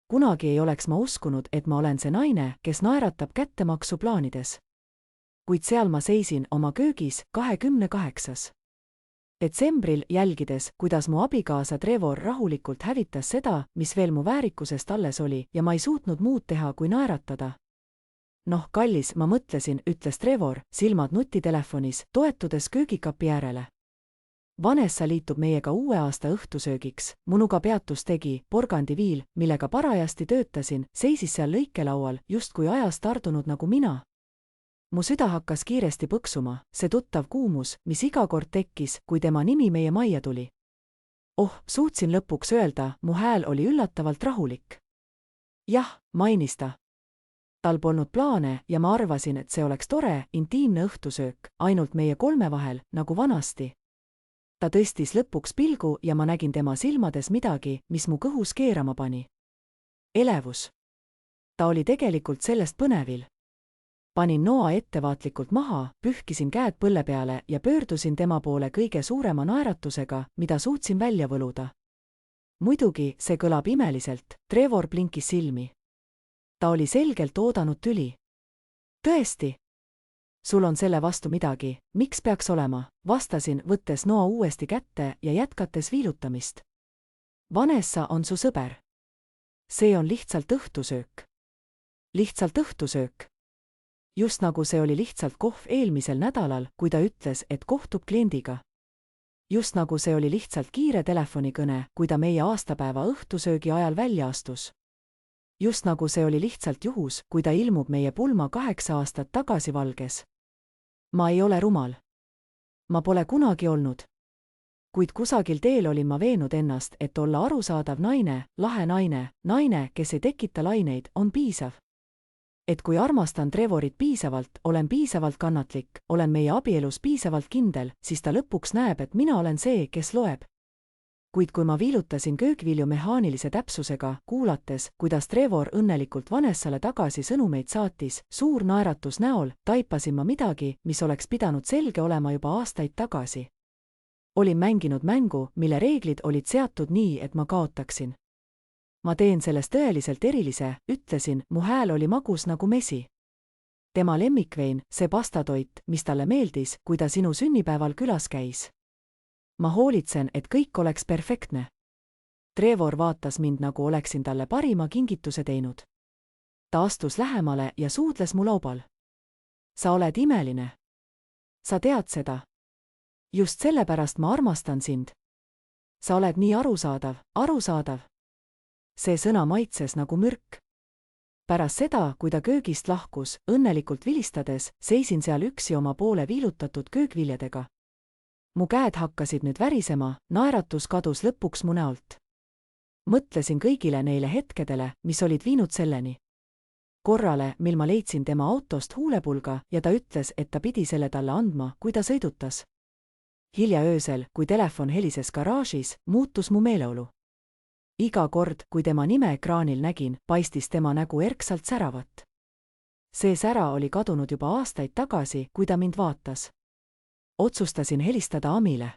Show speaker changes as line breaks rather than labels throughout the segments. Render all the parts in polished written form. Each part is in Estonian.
Kunagi ei oleks ma uskunud, et ma olen see naine, kes naeratab kättemaksu plaanides. Kuid seal ma seisin oma köögis 28. detsembril jälgides, kuidas mu abikaasa Trevor rahulikult hävitas seda, mis veel mu väärikusest alles oli, ja ma ei suutnud muud teha, kui naeratada. Noh, kallis, ma mõtlesin, ütles Trevor, silmad nutitelefonis, toetudes köögikapi äärele. Vanessa liitub meiega uue aasta õhtusöögiks, minuga peatus tegi, porgandiviil, millega parajasti töötasin, seisis seal lõikelaual, justkui ajas tardunud nagu mina. Mu süda hakkas kiiresti põksuma, see tuttav kuumus, mis iga kord tekkis, kui tema nimi meie majja tuli. Suutsin lõpuks öelda, mu hääl oli üllatavalt rahulik. Jah, mainis ta. Tal polnud plaane ja ma arvasin, et see oleks tore, intiimne õhtusöök, ainult meie kolme vahel, nagu vanasti. Ta tõstis lõpuks pilgu ja ma nägin tema silmades midagi, mis mu kõhus keerama pani. Elevus. Ta oli tegelikult sellest põnevil. Panin noa ettevaatlikult maha, pühkisin käed põlle peale ja pöördusin tema poole kõige suurema naeratusega, mida suutsin välja võluda. Muidugi, see kõlab imeliselt, Trevor blinkis silmi. Ta oli selgelt oodanud tüli. Tõesti? Sul on selle vastu midagi, miks peaks olema, vastasin, võttes noa uuesti kätte ja jätkates viilutamist. Vanessa on su sõber. See on lihtsalt õhtusöök. Lihtsalt õhtusöök. Just nagu see oli lihtsalt kohv eelmisel nädalal, kui ta ütles, et kohtub kliendiga. Just nagu see oli lihtsalt kiire telefonikõne, kui ta meie aastapäeva õhtusöögi ajal välja astus. Just nagu see oli lihtsalt juhus, kui ta ilmub meie pulma 8 aastat tagasi valges. Ma ei ole rumal. Ma pole kunagi olnud. Kuid kusagil teel olin ma veenud ennast, et olla arusaadav naine, lahe naine, naine, kes ei tekita laineid, on piisav. Et kui armastan Trevorit piisavalt, olen piisavalt kannatlik, olen meie abielus piisavalt kindel, siis ta lõpuks näeb, et mina olen see, kes loeb. Kuid kui ma viilutasin köögvilju mehaanilise täpsusega, kuulates, kuidas Trevor õnnelikult Vanessale tagasi sõnumeid saatis, suur naeratus näol, taipasin ma midagi, mis oleks pidanud selge olema juba aastaid tagasi. Olin mänginud mängu, mille reeglid olid seatud nii, et ma kaotaksin. Ma teen sellest tõeliselt erilise, ütlesin, mu hääl oli magus nagu mesi. Tema lemmikvein, see pastatoit, mis talle meeldis, kui ta sinu sünnipäeval külas käis. Ma hoolitsen, et kõik oleks perfektne. Trevor vaatas mind, nagu oleksin talle parima kingituse teinud. Ta astus lähemale ja suudles mu laubal. Sa oled imeline. Sa tead seda. Just sellepärast ma armastan sind. Sa oled nii arusaadav. See sõna maitses nagu mürk. Pärast seda, kui ta köögist lahkus, õnnelikult vilistades, seisin seal üksi oma poole viilutatud köögviljadega. Mu käed hakkasid nüüd värisema, naeratus kadus lõpuks mu näolt. Mõtlesin kõigile neile hetkedele, mis olid viinud selleni. Korrale, mil ma leidsin tema autost huulepulga ja ta ütles, et ta pidi selle talle andma, kui ta sõidutas. Hilja öösel, kui telefon helises garaažis, muutus mu meeleolu. Iga kord, kui tema nime ekraanil nägin, paistis tema nägu erksalt säravat. See sära oli kadunud juba aastaid tagasi, kui ta mind vaatas. Otsustasin helistada Amile.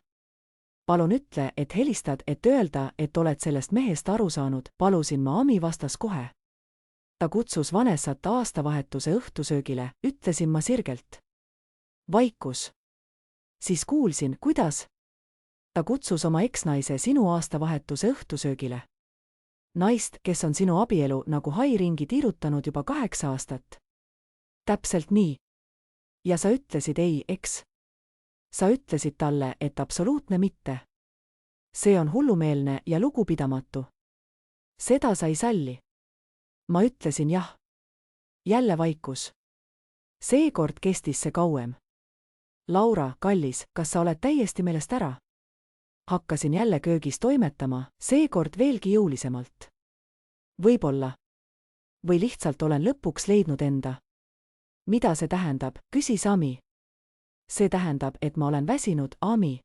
Palun ütle, et helistad, et öelda, et oled sellest mehest aru saanud, palusin ma Ami vastas kohe. Ta kutsus Vanessat aastavahetuse õhtusöögile, ütlesin ma sirgelt. Vaikus. Siis kuulsin, kuidas? Ta kutsus oma eksnaise sinu aastavahetuse õhtusöögile. Naist, kes on sinu abielu nagu hai ringi tiirutanud juba 8 aastat. Täpselt nii. Ja sa ütlesid ei, eks? Sa ütlesid talle, et absoluutne mitte. See on hullumeelne ja lugupidamatu. Seda sa ei salli. Ma ütlesin jah. Jälle vaikus. Seekord kestis see kauem. Laura, kallis, kas sa oled täiesti meelest ära? Hakkasin jälle köögis toimetama, seekord veelgi jõulisemalt. Võib-olla. Või lihtsalt olen lõpuks leidnud enda. Mida see tähendab, küsis Ami. See tähendab, et ma olen väsinud, Ami.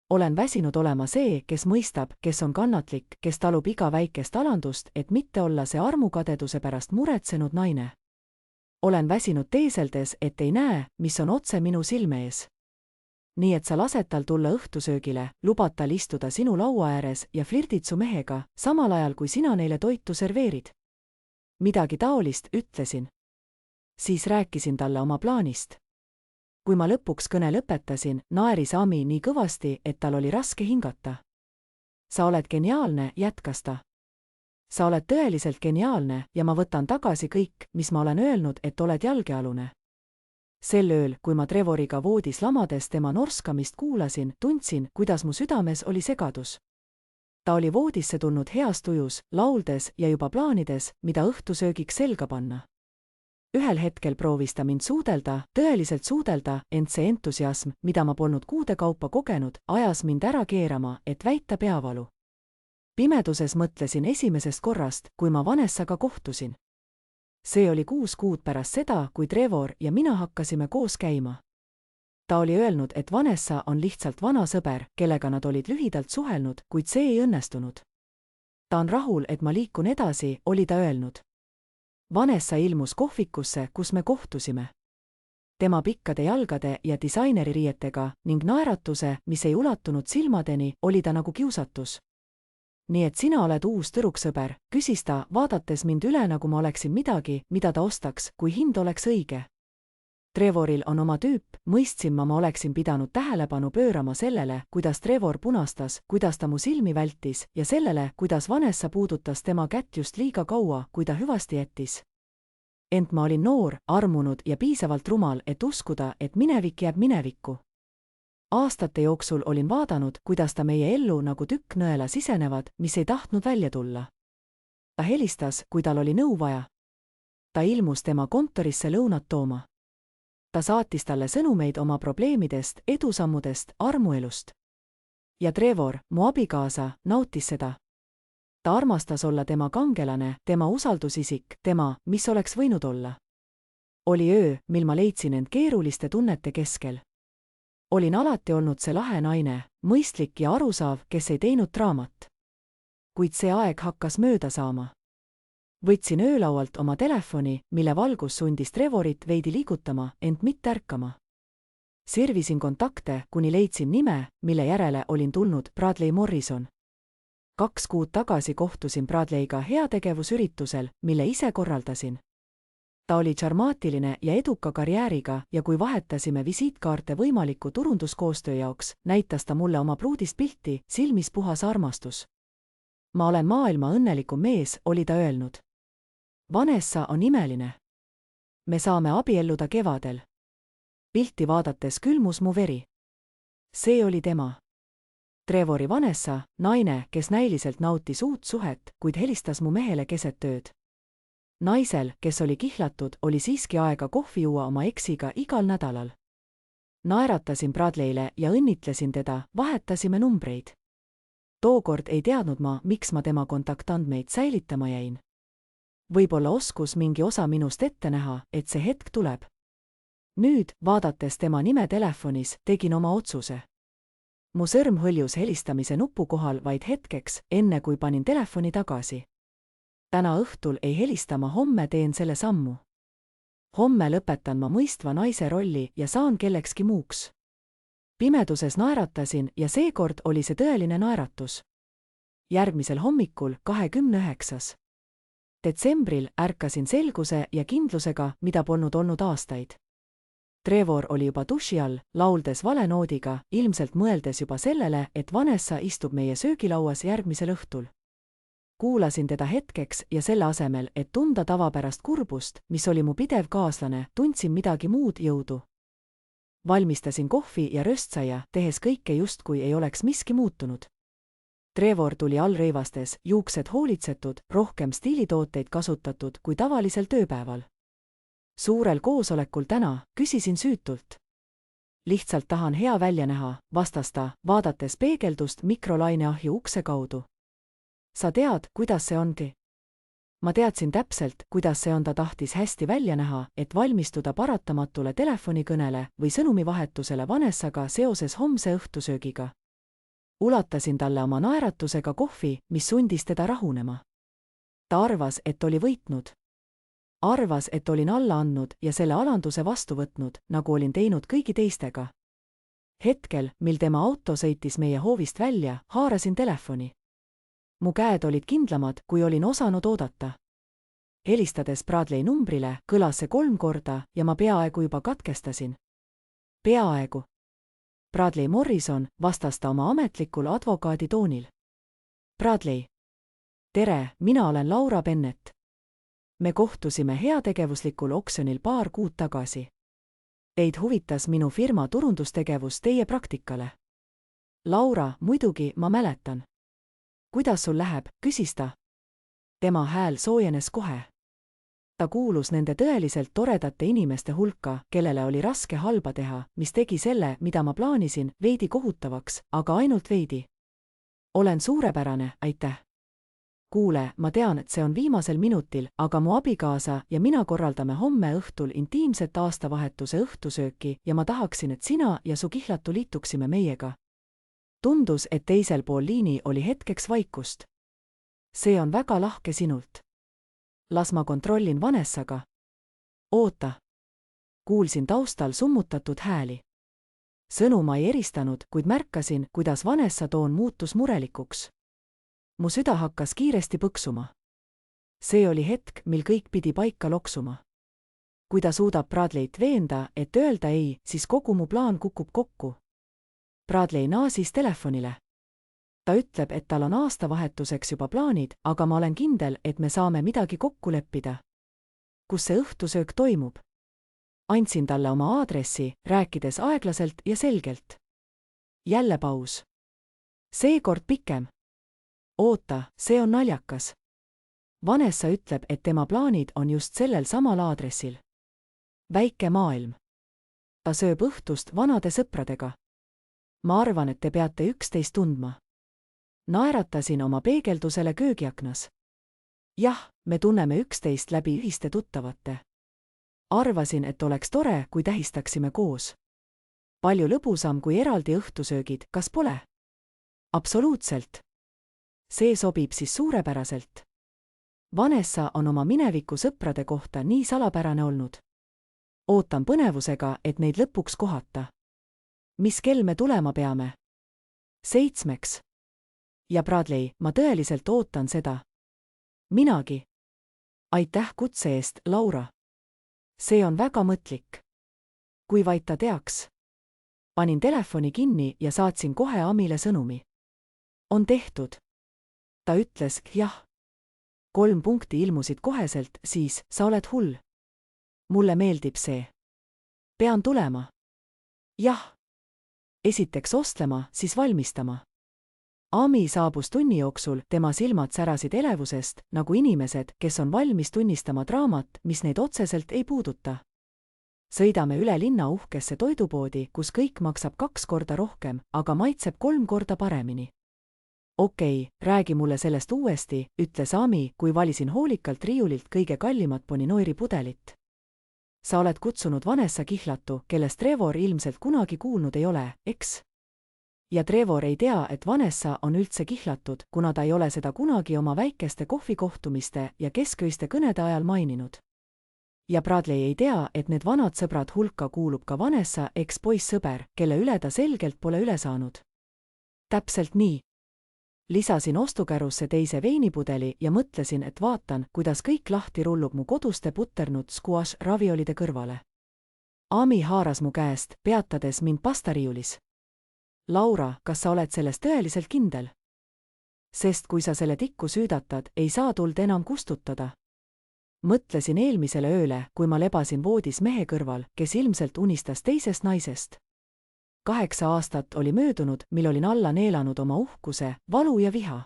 Olen väsinud olema see, kes mõistab, kes on kannatlik, kes talub iga väikest alandust, et mitte olla see armukadeduse pärast muretsenud naine. Olen väsinud teeseldes, et ei näe, mis on otse minu silme ees. nii et sa lased tal tulla õhtusöögile, lubad tal istuda sinu laua ääres ja flirdid su mehega, samal ajal kui sina neile toitu serveerid. Midagi taolist, ütlesin. Siis rääkisin talle oma plaanist. Kui ma lõpuks kõne lõpetasin, naeris Ami nii kõvasti, et tal oli raske hingata. Sa oled geniaalne, jätkas ta. Sa oled tõeliselt geniaalne ja ma võtan tagasi kõik, mis ma olen öelnud, et oled jalgealune. Sel ööl, kui ma Trevoriga voodis lamades tema norskamist kuulasin, tundsin, kuidas mu südames oli segadus. Ta oli voodisse tulnud heas tujus, lauldes ja juba plaanides, mida õhtusöögiks selga panna. Ühel hetkel proovis ta mind suudelda, tõeliselt suudelda, ent see entusiasm, mida ma polnud kuude kaupa kogenud, ajas mind ära keerama, et väita peavalu. Pimeduses mõtlesin esimesest korrast, kui ma Vanessaga kohtusin. See oli 6 kuud pärast seda, kui Trevor ja mina hakkasime koos käima. Ta oli öelnud, et Vanessa on lihtsalt vana sõber, kellega nad olid lühidalt suhelnud, kuid see ei õnnestunud. Ta on rahul, et ma liikun edasi, oli ta öelnud. Vanessa ilmus kohvikusse, kus me kohtusime. Tema pikkade jalgade ja disaineririietega ning naeratuse, mis ei ulatunud silmadeni, oli ta nagu kiusatus. Nii et sina oled uus tüdruksõber, küsis ta, vaadates mind üle, nagu ma oleksin midagi, mida ta ostaks, kui hind oleks õige. Trevoril on oma tüüp, mõistsin ma oleksin pidanud tähelepanu pöörama sellele, kuidas Trevor punastas, kuidas ta mu silmi vältis ja sellele, kuidas Vanessa puudutas tema kätt just liiga kaua, kui ta hüvasti jättis. Ent ma olin noor, armunud ja piisavalt rumal, et uskuda, et minevik jääb minevikku. Aastate jooksul olin vaadanud, kuidas ta meie ellu nagu tükk nõela sisenevad, mis ei tahtnud välja tulla. Ta helistas, kui tal oli nõu vaja. Ta ilmus tema kontorisse lõunat tooma. Ta saatis talle sõnumeid oma probleemidest, edusammudest, armuelust. Ja Trevor, mu abikaasa, nautis seda. Ta armastas olla tema kangelane, tema usaldusisik, tema, mis oleks võinud olla. Oli öö, mil ma leidsin end keeruliste tunnete keskel. Olin alati olnud see lahe naine, mõistlik ja arusaav, kes ei teinud draamat. Kuid see aeg hakkas mööda saama. Võtsin öölaualt oma telefoni, mille valgus sundis Trevorit veidi liigutama, ent mitte ärkama. Sirvisin kontakte, kuni leidsin nime, mille järele olin tulnud, Bradley Morrison. 2 kuud tagasi kohtusin Bradleyga heategevusüritusel, mille ise korraldasin. Ta oli charmaatiline ja eduka karjääriga ja kui vahetasime visiitkaarte võimaliku turunduskoostöö jaoks, näitas ta mulle oma pruudist pilti, silmis puhas armastus. Ma olen maailma õnnelikum mees, oli ta öelnud. Vanessa on imeline. Me saame abielluda kevadel. Pilti vaadates külmus mu veri. See oli tema. Trevori Vanessa, naine, kes näiliselt nautis uut suhet, kuid helistas mu mehele keset ööd. Naisel, kes oli kihlatud, oli siiski aega kohvi juua oma eksiga igal nädalal. Naeratasin Bradley'le ja õnnitlesin teda, vahetasime numbreid. Tookord ei teadnud ma, miks ma tema kontaktandmeid säilitama jäin. Võib-olla oskus mingi osa minust ette näha, et see hetk tuleb. Nüüd, vaadates tema nime telefonis, tegin oma otsuse. Mu sõrm hõljus helistamise nupu kohal vaid hetkeks, enne kui panin telefoni tagasi. Täna õhtul ei helista ma, homme teen selle sammu. Homme lõpetan ma mõistva naise rolli ja saan kellekski muuks. Pimeduses naeratasin ja seekord oli see tõeline naeratus. Järgmisel hommikul, 29. detsembril ärkasin selguse ja kindlusega, mida polnud olnud aastaid. Trevor oli juba duši all, lauldes valenoodiga, ilmselt mõeldes juba sellele, et Vanessa istub meie söögilauas järgmisel õhtul. Kuulasin teda hetkeks ja selle asemel, et tunda tavapärast kurbust, mis oli mu pidev kaaslane, tundsin midagi muud jõudu. Valmistasin kohvi ja röstsaia, tehes kõike justkui ei oleks miski muutunud. Trevor tuli allrõivastes, juuksed hoolitsetud, rohkem stiilitooteid kasutatud kui tavalisel tööpäeval. Suurel koosolekul täna, küsisin süütult. Lihtsalt tahan hea välja näha, vastas ta, vaadates peegeldust mikrolaineahju ukse kaudu. Sa tead, kuidas see ongi? Ma teadsin täpselt, kuidas see on, ta tahtis hästi välja näha, et valmistuda paratamatule telefonikõnele või sõnumivahetusele Vanessaga seoses homse õhtusöögiga. Ulatasin talle oma naeratusega kohvi, mis sundis teda rahunema. Ta arvas, et oli võitnud. Arvas, et olin alla andnud ja selle alanduse vastu võtnud, nagu olin teinud kõigi teistega. Hetkel, mil tema auto sõitis meie hoovist välja, haarasin telefoni. Mu käed olid kindlamad, kui olin osanud oodata. Helistades Bradley numbrile, kõlas see 3 korda ja ma peaaegu juba katkestasin. Peaaegu. Bradley Morrison, vastas ta oma ametlikul advokaadi toonil. Bradley. Tere, mina olen Laura Bennett. Me kohtusime heategevuslikul oksjonil paar kuud tagasi. Teid huvitas minu firma turundustegevus teie praktikale. Laura, muidugi, ma mäletan. Kuidas sul läheb, küsis ta. Tema hääl soojenes kohe. Ta kuulus nende tõeliselt toredate inimeste hulka, kellele oli raske halba teha, mis tegi selle, mida ma plaanisin, veidi kohutavaks, aga ainult veidi. Olen suurepärane, aitäh. Kuule, ma tean, et see on viimasel minutil, aga mu abikaasa ja mina korraldame homme õhtul intiimset aastavahetuse õhtusööki ja ma tahaksin, et sina ja su kihlatu liituksime meiega. Tundus, et teisel pool liini oli hetkeks vaikust. See on väga lahke sinult. Las ma kontrollin Vanessaga. Oota. Kuulsin taustal summutatud hääli. Sõnu ma ei eristanud, kuid märkasin, kuidas Vanessa toon muutus murelikuks. Mu süda hakkas kiiresti põksuma. See oli hetk, mil kõik pidi paika loksuma. Kui ta suudab Bradleyt veenda, et öelda ei, siis kogu mu plaan kukub kokku. Bradley naasis telefonile. Ta ütleb, et tal on aastavahetuseks juba plaanid, aga ma olen kindel, et me saame midagi kokku leppida. Kus see õhtusöök toimub? Andsin talle oma aadressi, rääkides aeglaselt ja selgelt. Jälle paus. Seekord pikem. Oota, see on naljakas. Vanessa ütleb, et tema plaanid on just sellel samal aadressil. Väike maailm. Ta sööb õhtust vanade sõpradega. Ma arvan, et te peate üksteist tundma. Naeratasin oma peegeldusele köögiaknas. Jah, me tunneme üksteist läbi ühiste tuttavate. Arvasin, et oleks tore, kui tähistaksime koos. Palju lõbusam kui eraldi õhtusöögid, kas pole? Absoluutselt. See sobib siis suurepäraselt. Vanessa on oma mineviku sõprade kohta nii salapärane olnud. Ootan põnevusega, et neid lõpuks kohata. Mis kell me tulema peame? 7. Ja Bradley, ma tõeliselt ootan seda. Minagi. Aitäh kutse eest, Laura. See on väga mõtlik. Kui vaid ta teaks. Panin telefoni kinni ja saatsin kohe Amile sõnumi. On tehtud. Ta ütles, jah. 3 punkti ilmusid koheselt, siis, sa oled hull. Mulle meeldib see. Pean tulema. Jah. Esiteks ostlema, siis valmistama. Ami saabus tunni jooksul, tema silmad särasid elevusest, nagu inimesed, kes on valmis tunnistama draamat, mis neid otseselt ei puuduta. Sõidame üle linna uhkesse toidupoodi, kus kõik maksab 2 korda rohkem, aga maitseb 3 korda paremini. Okei, räägi mulle sellest uuesti, ütles Ami, kui valisin hoolikalt riiulilt kõige kallimat Boninoiri pudelit. Sa oled kutsunud Vanessa kihlatu, kellest Trevor ilmselt kunagi kuulnud ei ole, eks? Ja Trevor ei tea, et Vanessa on üldse kihlatud, kuna ta ei ole seda kunagi oma väikeste kohvikohtumiste ja kesköiste kõnede ajal maininud. Ja Bradley ei tea, et need vanad sõbrad hulka kuulub ka Vanessa eks-poissõber, kelle üle ta selgelt pole üle saanud. Täpselt nii. Lisasin ostukärusse teise veinipudeli ja mõtlesin, et vaatan, kuidas kõik lahti rullub mu koduste putternud squash raviolide kõrvale. Ami haaras mu käest, peatades mind pastariiulis. Laura, kas sa oled selles tõeliselt kindel? Sest kui sa selle tikku süüdatad, ei saa tuld enam kustutada. Mõtlesin eelmisele ööle, kui ma lebasin voodis mehe kõrval, kes ilmselt unistas teisest naisest. 8 aastat oli möödunud, mil olin alla neelanud oma uhkuse, valu ja viha.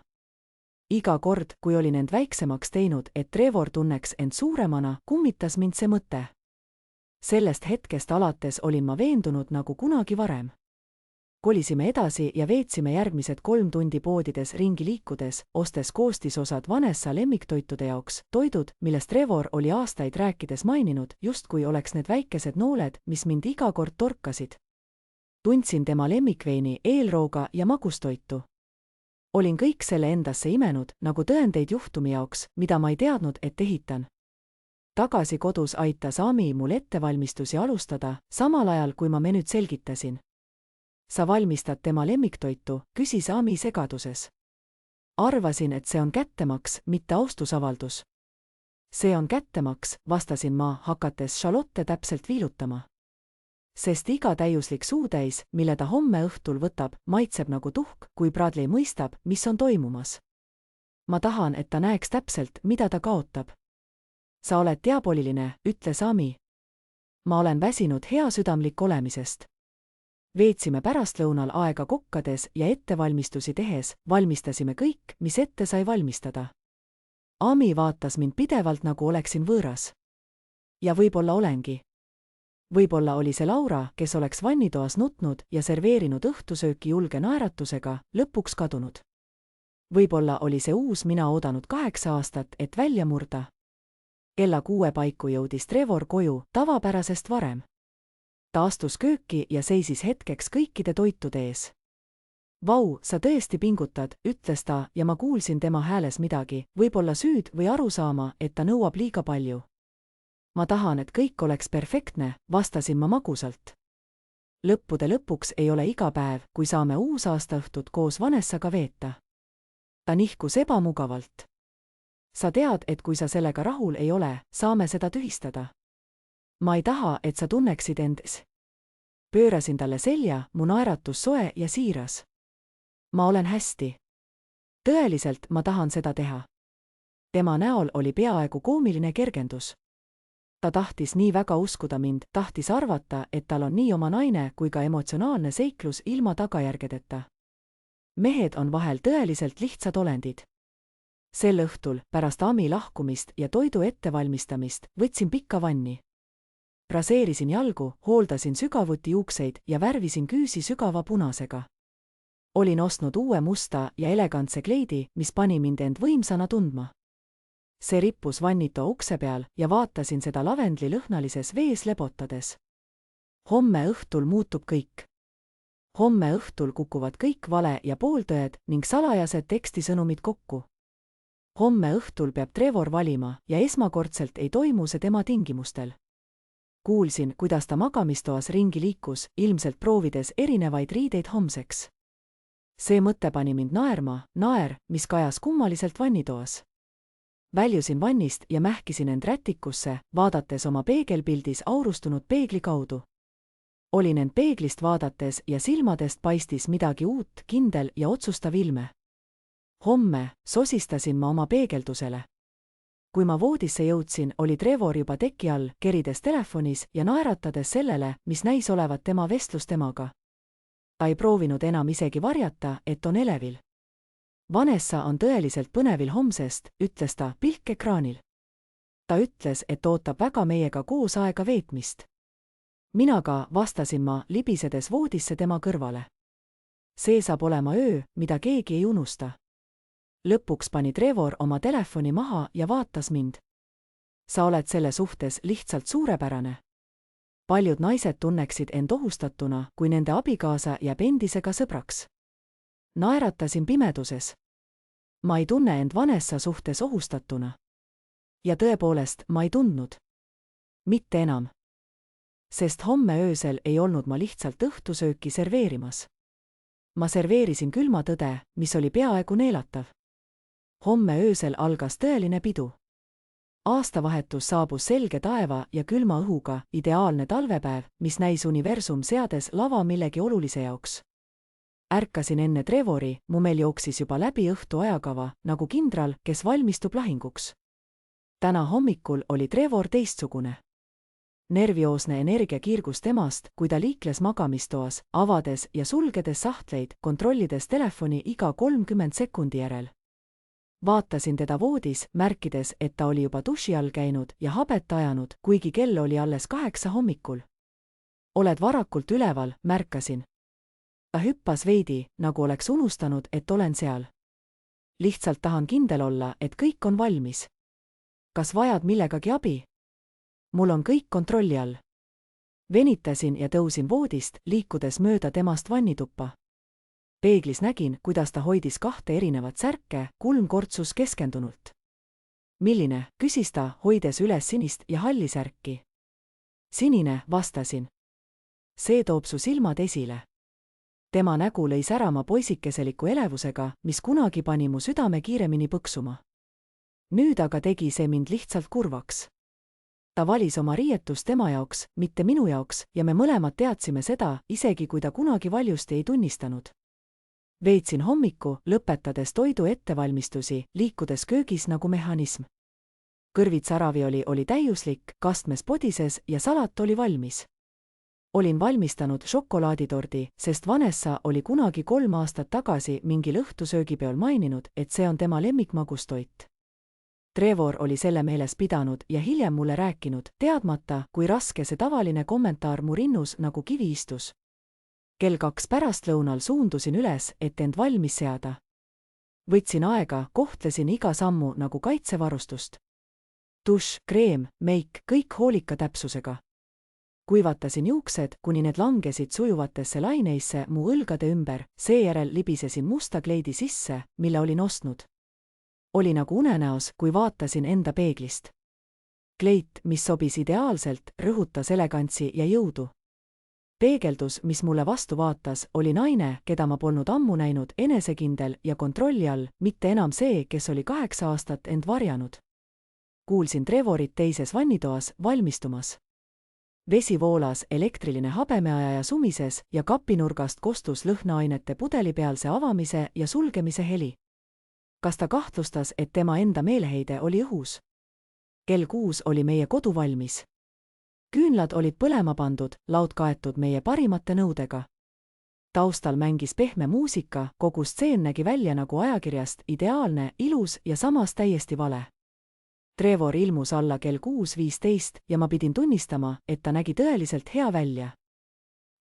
Iga kord, kui olin end väiksemaks teinud, et Trevor tunneks end suuremana, kummitas mind see mõte. Sellest hetkest alates olin ma veendunud nagu kunagi varem. Kolisime edasi ja veetsime järgmised 3 tundi poodides ringi liikudes, ostes koostisosad Vanessa lemmiktoitude jaoks, toidud, millest Trevor oli aastaid rääkides maininud, justkui oleks need väikesed nooled, mis mind iga kord torkasid. Tundsin tema lemmikveini, eelrooga ja magustoitu. Olin kõik selle endasse imenud, nagu tõendeid juhtumi jaoks, mida ma ei teadnud, et ehitan. Tagasi kodus aitas Ami mul ettevalmistusi alustada, samal ajal kui ma menüüd selgitasin. sa valmistad tema lemmiktoitu, küsis Ami segaduses. Arvasin, et see on kättemaks, mitte austusavaldus. See on kättemaks, vastasin ma, hakates Charlotte täpselt viilutama. Sest iga täiuslik suutäis, mille ta homme õhtul võtab, maitseb nagu tuhk, kui Bradley mõistab, mis on toimumas. Ma tahan, et ta näeks täpselt, mida ta kaotab. Sa oled diaboliline, ütles Ami. Ma olen väsinud heasüdamlik olemisest. Veetsime pärastlõunal aega kokkades ja ettevalmistusi tehes, valmistasime kõik, mis ette sai valmistada. Ami vaatas mind pidevalt, nagu oleksin võõras. Ja võib-olla olengi. Võib-olla oli see Laura, kes oleks vannitoas nutnud ja serveerinud õhtusööki julge naeratusega, lõpuks kadunud. Võib-olla oli see uus mina oodanud 8 aastat, et välja murda. Kella 6 paiku jõudis Trevor koju, tavapärasest varem. Ta astus kööki ja seisis hetkeks kõikide toitude ees. Vau, sa tõesti pingutad, ütles ta ja ma kuulsin tema hääles midagi, võib-olla süüd või aru saama, et ta nõuab liiga palju. Ma tahan, et kõik oleks perfektne, vastasin ma magusalt. Lõppude lõpuks ei ole iga päev, kui saame uusaastaõhtut koos Vanessaga veeta. Ta nihkus ebamugavalt. Sa tead, et kui sa sellega rahul ei ole, saame seda tühistada. Ma ei taha, et sa tunneksid endas. Pöörasin talle selja, mu naeratus soe ja siiras. Ma olen hästi. Tõeliselt ma tahan seda teha. Tema näol oli peaaegu koomiline kergendus. Ta tahtis nii väga uskuda mind, tahtis arvata, et tal on nii oma naine kui ka emotsionaalne seiklus ilma tagajärgedeta. Mehed on vahel tõeliselt lihtsad olendid. Sel õhtul, pärast Ami lahkumist ja toidu ettevalmistamist, võtsin pikka vanni. Raseerisin jalgu, hooldasin sügavuti juukseid ja värvisin küüsi sügava punasega. Olin ostnud uue musta ja elegantse kleidi, mis pani mind end võimsana tundma. See rippus vannito ukse peal ja vaatasin seda lavendlilõhnalises vees lebotades. Homme õhtul muutub kõik. Homme õhtul kukuvad kõik vale- ja pooltõed ning salajased tekstisõnumid kokku. Homme õhtul peab Trevor valima ja esmakordselt ei toimu see tema tingimustel. Kuulsin, kuidas ta magamistoas ringi liikus, ilmselt proovides erinevaid riideid homseks. See mõte pani mind naerma, naer, mis kajas kummaliselt vannitoas. Väljusin vannist ja mähkisin end rätikusse, vaadates oma peegelpildis aurustunud peegli kaudu. Olin end peeglist vaadates ja silmadest paistis midagi uut, kindel ja otsustav ilme. Homme sosistasin ma oma peegeldusele. Kui ma voodisse jõudsin, oli Trevor juba teki all, kerides telefonis ja naeratades sellele, mis näis olevat tema vestlus temaga. Ta ei proovinud enam isegi varjata, et on elevil. Vanessa on tõeliselt põnevil homsest, ütles ta pilk ekraanil. Ta ütles, et ootab väga meiega koos aega veetmist. Mina ka, vastasin ma, libisedes voodisse tema kõrvale. See saab olema öö, mida keegi ei unusta. Lõpuks pani Trevor oma telefoni maha ja vaatas mind. Sa oled selle suhtes lihtsalt suurepärane. Paljud naised tunneksid end ohustatuna, kui nende abikaasa jääb endisega sõbraks. Naeratasin pimeduses. Ma ei tunne end Vanessa suhtes ohustatuna. Ja tõepoolest, ma ei tundnud. Mitte enam. Sest homme öösel ei olnud ma lihtsalt õhtusööki serveerimas. Ma serveerisin külma tõde, mis oli peaaegu neelatav. Homme öösel algas tõeline pidu. Aastavahetus saabus selge taeva ja külma õhuga, ideaalne talvepäev, mis näis universum seades lava millegi olulise jaoks. Ärkasin enne Trevori, mu meil jooksis juba läbi õhtu ajakava, nagu kindral, kes valmistub lahinguks. Täna hommikul oli Trevor teistsugune. Nervioosne energia kiirgus temast, kui ta liikles magamistoas, avades ja sulgedes sahtleid, kontrollides telefoni iga 30 sekundi järel. Vaatasin teda voodis, märkides, et ta oli juba duši all käinud ja habet ajanud, kuigi kell oli alles 8 hommikul. Oled varakult üleval, märkasin. Ta hüppas veidi, nagu oleks unustanud, et olen seal. Lihtsalt tahan kindel olla, et kõik on valmis. Kas vajad millegagi abi? Mul on kõik kontrolli all. Venitasin ja tõusin voodist, liikudes mööda temast vannituppa. Peeglis nägin, kuidas ta hoidis 2 erinevat särke, kulm kortsus keskendunult. Milline, küsis ta, hoides üles sinist ja halli särki. Sinine, vastasin. See toob su silmad esile. Tema nägu lõi särama poisikeseliku elevusega, mis kunagi pani mu südame kiiremini põksuma. Nüüd aga tegi see mind lihtsalt kurvaks. Ta valis oma riietust tema jaoks, mitte minu jaoks, ja me mõlemad teadsime seda, isegi kui ta kunagi valjusti ei tunnistanud. Veetsin hommiku, lõpetades toidu ettevalmistusi, liikudes köögis nagu mehhanism. Kõrvitsaravioli oli täiuslik, kastmes podises ja salat oli valmis. Olin valmistanud šokolaaditordi, sest Vanessa oli kunagi 3 aastat tagasi mingil õhtusöögipeol maininud, et see on tema lemmikmagustoit. Trevor oli selle meeles pidanud ja hiljem mulle rääkinud, teadmata, kui raske see tavaline kommentaar mu rinnus nagu kivi istus. Kell 2 pärastlõunal suundusin üles, et end valmis seada. Võtsin aega, kohtlesin iga sammu nagu kaitsevarustust. Dušš, kreem, meik, kõik hoolika täpsusega. Kuivatasin juuksed, kuni need langesid sujuvatesse laineisse mu õlgade ümber, seejärel libisesin musta kleidi sisse, mille olin ostnud. Oli nagu unenäos, kui vaatasin enda peeglist. Kleit, mis sobis ideaalselt, rõhutas elegantsi ja jõudu. Peegeldus, mis mulle vastu vaatas, oli naine, keda ma polnud ammu näinud, enesekindel ja kontrolli all, mitte enam see, kes oli 8 aastat end varjanud. Kuulsin Trevorit teises vannitoas, valmistumas. Vesi voolas, elektriline habemeajaja sumises ja kapinurgast kostus lõhnaainete pudelipealse avamise ja sulgemise heli. Kas ta kahtlustas, et tema enda meeleheide oli õhus? Kell 6 oli meie kodu valmis. Küünlad olid põlema pandud, laud kaetud meie parimate nõudega. Taustal mängis pehme muusika, kogu stseen nägi välja nagu ajakirjast, ideaalne, ilus ja samas täiesti vale. Trevor ilmus alla kell 6:15 ja ma pidin tunnistama, et ta nägi tõeliselt hea välja.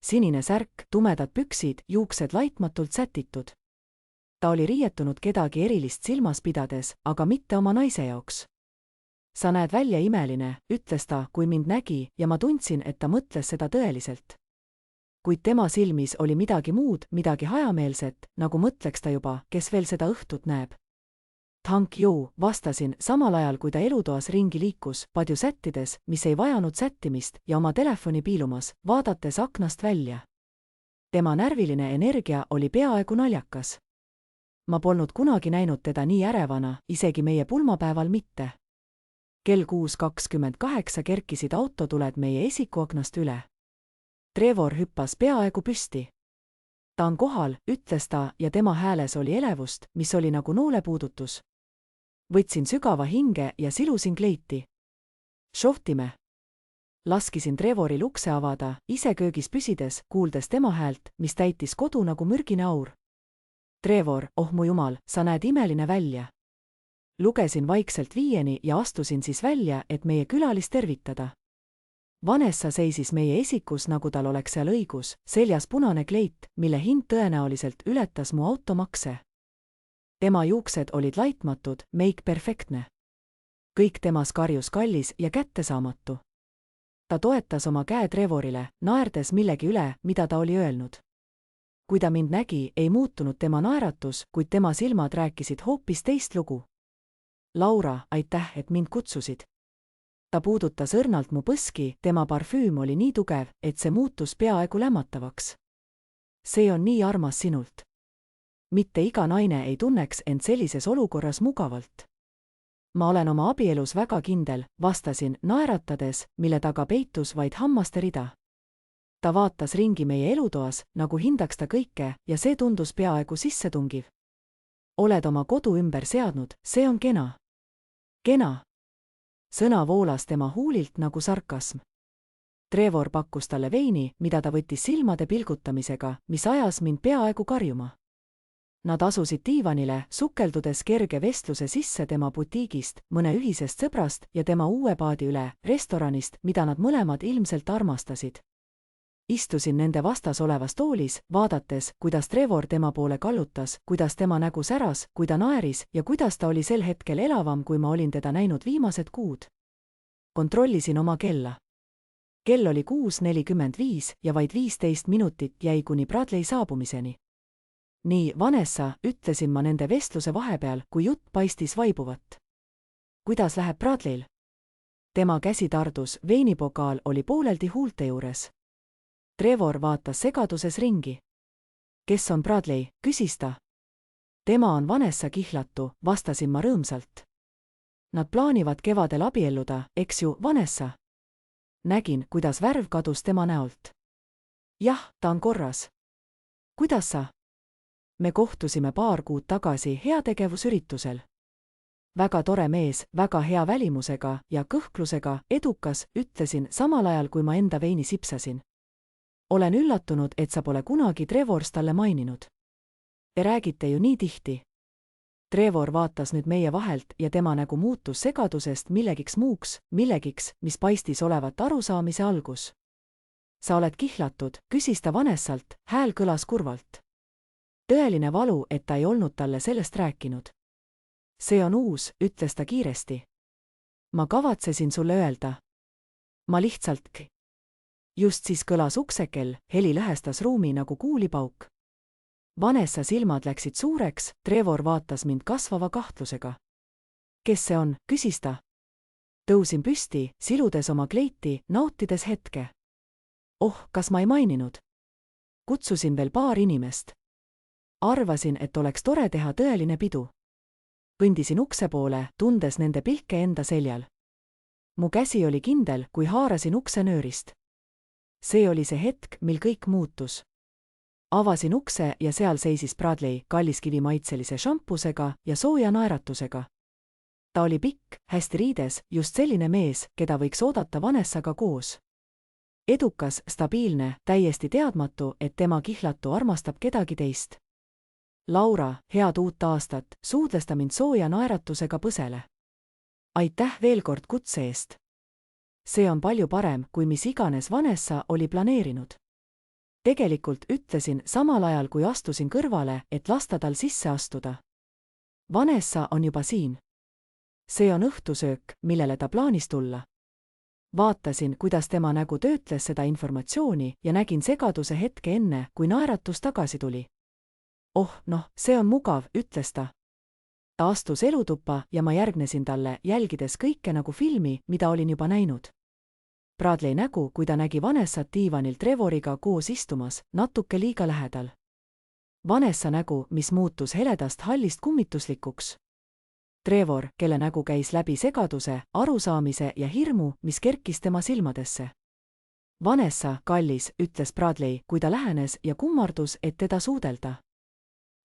Sinine särk, tumedad püksid, juuksed laitmatult sätitud. Ta oli riietunud kedagi erilist silmas pidades, aga mitte oma naise jaoks. Sa näed välja imeline, ütles ta, kui mind nägi, ja ma tundsin, et ta mõtles seda tõeliselt. Kuid tema silmis oli midagi muud, midagi hajameelset, nagu mõtleks ta juba, kes veel seda õhtut näeb. Thank you, vastasin, samal ajal kui ta elutoas ringi liikus, padju sättides, mis ei vajanud sättimist, ja oma telefoni piilumas, vaadates aknast välja. Tema närviline energia oli peaaegu naljakas. Ma polnud kunagi näinud teda nii ärevana, isegi meie pulmapäeval mitte. Kell 6:28 kerkisid autotuled meie esikuaknast üle. Trevor hüppas peaaegu püsti. Ta on kohal, ütles ta, ja tema hääles oli elevust, mis oli nagu noolepuudutus. Võtsin sügava hinge ja silusin kleiti. Šohtime. Laskisin Trevoril ukse avada, ise köögis püsides, kuuldes tema häält, mis täitis kodu nagu mürgine aur. Trevor, oh mu jumal, sa näed imeline välja. Lugesin vaikselt 5 ja astusin siis välja, et meie külalist tervitada. Vanessa seisis meie esikus, nagu tal oleks seal õigus, seljas punane kleit, mille hind tõenäoliselt ületas mu automakse. Tema juuksed olid laitmatud, meik perfektne. Kõik temas karjus kallis ja kättesaamatu. Ta toetas oma käe Trevorile, naerdes millegi üle, mida ta oli öelnud. Kui ta mind nägi, ei muutunud tema naeratus, kuid tema silmad rääkisid hoopis teist lugu. Laura, aitäh, et mind kutsusid. Ta puudutas õrnalt mu põski, tema parfüüm oli nii tugev, et see muutus peaaegu lämmatavaks. See on nii armas sinult. Mitte iga naine ei tunneks end sellises olukorras mugavalt. Ma olen oma abielus väga kindel, vastasin, naeratades, mille taga peitus vaid hammaste rida. Ta vaatas ringi meie elutoas, nagu hindaks ta kõike, ja see tundus peaaegu sissetungiv. Oled oma kodu ümber seadnud, see on kena. Kena. Sõna voolas tema huulilt nagu sarkasm. Trevor pakkus talle veini, mida ta võttis silmade pilgutamisega, mis ajas mind peaaegu karjuma. Nad asusid diivanile, sukeldudes kerge vestluse sisse tema butiigist, mõne ühisest sõbrast ja tema uue paadi üle, restoranist, mida nad mõlemad ilmselt armastasid. Istusin nende vastas olevas toolis, vaadates, kuidas Trevor tema poole kallutas, kuidas tema nägu säras, kui ta naeris ja kuidas ta oli sel hetkel elavam, kui ma olin teda näinud viimased kuud. Kontrollisin oma kella. Kell oli 6:45 ja vaid 15 minutit jäi kuni Bradley saabumiseni. Nii, Vanessa, ütlesin ma nende vestluse vahepeal, kui jutt paistis vaibuvat. Kuidas läheb Bradleyl? Tema käsi tardus, veinipokaal oli pooleldi huulte juures. Trevor vaatas segaduses ringi. Kes on Bradley, küsis ta. Tema on Vanessa kihlatu, vastasin ma rõõmsalt. Nad plaanivad kevadel abielluda, eks ju, Vanessa? Nägin, kuidas värv kadus tema näolt. Jah, ta on korras. Kuidas sa? Me kohtusime paar kuud tagasi heategevusüritusel. Väga tore mees, väga hea välimusega ja kõhklusega, edukas, ütlesin samal ajal, kui ma enda veini sipsasin. Olen üllatunud, et sa pole kunagi Trevors talle maininud. Te räägite ju nii tihti. Trevor vaatas nüüd meie vahelt ja tema nägu muutus segadusest millegiks muuks, millegiks, mis paistis olevat arusaamise algus. Sa oled kihlatud, küsis ta Vanessalt, hääl kõlas kurvalt. Tõeline valu, et ta ei olnud talle sellest rääkinud. See on uus, ütles ta kiiresti. Ma kavatsesin sulle öelda. Ma lihtsalt. Just siis kõlas uksekell, heli lõhestas ruumi nagu kuulipauk. Vanessa silmad läksid suureks, Trevor vaatas mind kasvava kahtlusega. Kes see on, küsis ta. Tõusin püsti, siludes oma kleiti, nautides hetke. Oh, kas ma ei maininud? Kutsusin veel paar inimest. Arvasin, et oleks tore teha tõeline pidu. Kõndisin ukse poole, tundes nende pilke enda seljal. Mu käsi oli kindel, kui haarasin ukse nöörist. See oli see hetk, mil kõik muutus. Avasin ukse ja seal seisis Bradley kalliskivi maitselise šampusega ja sooja naeratusega. Ta oli pikk, hästi riides, just selline mees, keda võiks oodata Vanessaga koos. Edukas, stabiilne, täiesti teadmatu, et tema kihlatu armastab kedagi teist. Laura, head uut aastat, suudles ta mind sooja naeratusega põsele. Aitäh veel kord kutse eest. See on palju parem, kui mis iganes Vanessa oli planeerinud. Tegelikult ütlesin samal ajal, kui astusin kõrvale, et lasta tal sisse astuda. Vanessa on juba siin. See on õhtusöök, millele ta plaanis tulla. Vaatasin, kuidas tema nägu töötles seda informatsiooni ja nägin segaduse hetke enne, kui naeratus tagasi tuli. Oh, see on mugav, ütles ta. Ta astus elutuppa ja ma järgnesin talle, jälgides kõike nagu filmi, mida olin juba näinud. Bradley nägu, kui ta nägi Vanessat diivanil Trevoriga koos istumas, natuke liiga lähedal. Vanessa nägu, mis muutus heledast hallist kummituslikuks. Trevor, kelle nägu käis läbi segaduse, arusaamise ja hirmu, mis kerkis tema silmadesse. Vanessa, kallis, ütles Bradley, kui ta lähenes ja kummardus, et teda suudelda.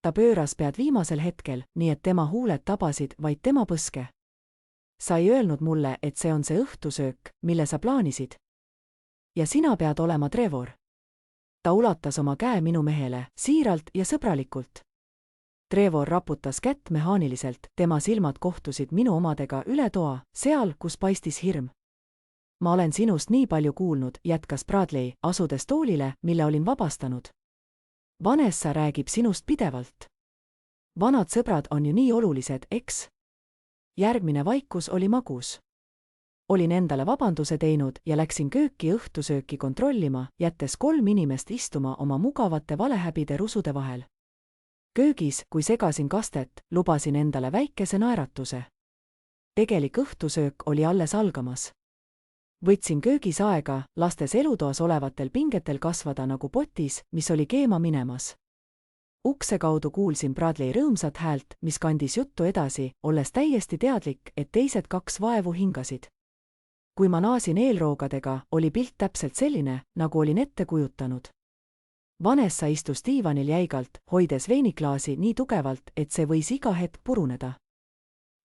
Ta pööras pead viimasel hetkel, nii et tema huuled tabasid vaid tema põske. Sa ei öelnud mulle, et see on see õhtusöök, mille sa plaanisid. Ja sina pead olema Trevor. Ta ulatas oma käe minu mehele, siiralt ja sõbralikult. Trevor raputas kätt mehaaniliselt, tema silmad kohtusid minu omadega üle toa, seal, kus paistis hirm. Ma olen sinust nii palju kuulnud, jätkas Bradley, asudes toolile, mille olin vabastanud. Vanessa räägib sinust pidevalt. Vanad sõbrad on ju nii olulised, eks? Järgmine vaikus oli magus. Olin endale vabanduse teinud ja läksin kööki õhtusööki kontrollima, jättes 3 inimest istuma oma mugavate valehäbide rusude vahel. Köögis, kui segasin kastet, lubasin endale väikese naeratuse. Tegelik õhtusöök oli alles algamas. Võtsin köögis aega, lastes elutoas olevatel pingetel kasvada nagu potis, mis oli keema minemas. Ukse kaudu kuulsin Bradley rõõmsat häält, mis kandis juttu edasi, olles täiesti teadlik, et teised 2 vaevu hingasid. Kui ma naasin eelroogadega, oli pilt täpselt selline, nagu olin ette kujutanud. Vanessa istus diivanil jäigalt, hoides veiniklaasi nii tugevalt, et see võis iga hetk puruneda.